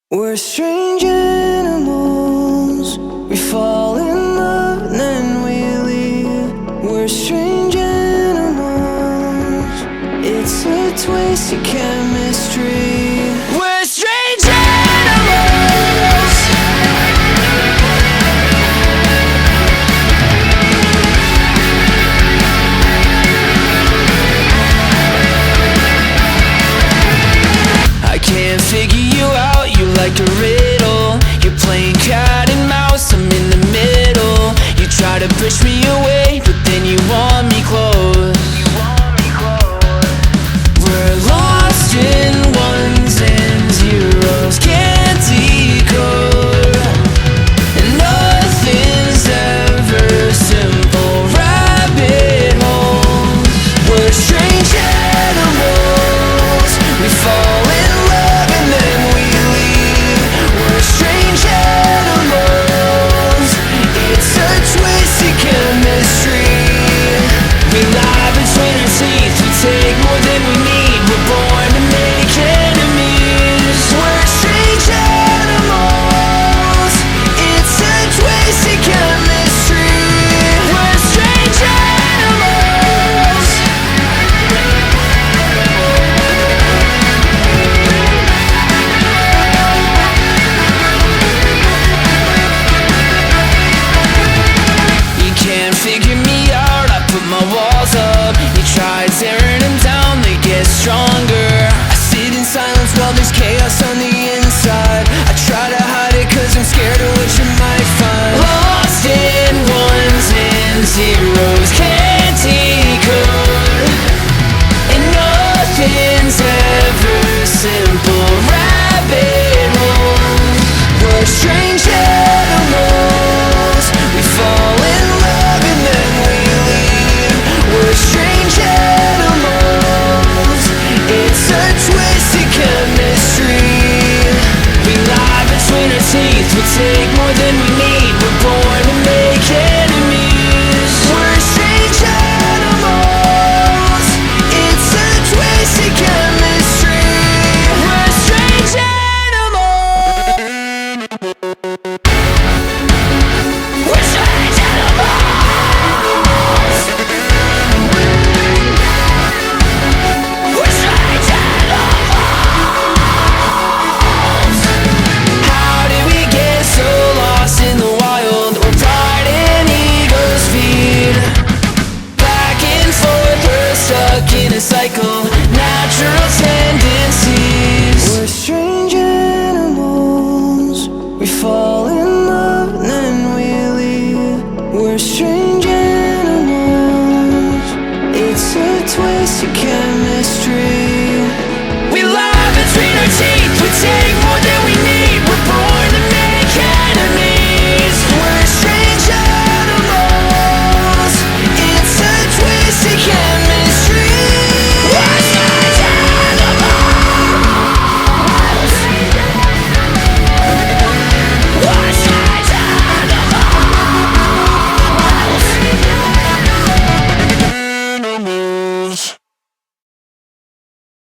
We're strange animals. We fall in love and then we leave. We're strange animals. It's a twisted chemistry. We're strange animals. I can't figure you out, you like a riddle. You're playing cat and mouse, I'm in the middle. You try to push me away, but then you want me close. We're lost in ones and zeros, can't decode. And nothing's ever simple, rabbit holes. We're strange animals. We fall in love and then we leave. We're strange animals. It's a twisted chemistry. We lie between our teeth. We take more than we need. We're born to make enemies. We're strange animals. It's a twisted chemistry. We're strange animals. You can't figure me out, I put my walls up. You try tearing them down, they get stronger. I sit in silence while there's chaos on the inside. I try to hide it cause I'm scared of what you might find. Lost in ones and zeros, can't decode. And nothing's ever simple, rabbit holes. We're strange animals. We fall in love and then we leave. We're strange animals. It's a twisted chemistry. We lie between our teeth. We take more than we need. We're born to make enemies. We're strange animals. It's a twisted chemistry. We're strange animals. We're strange animals. We're strange animals. How did we get so lost in the wild? Where pride and egos feed. Back and forth, we're stuck in a cycle. Natural tendencies. We're strange animals. We fall in love and then we leave. We're strange animals. It's a twisted chemistry.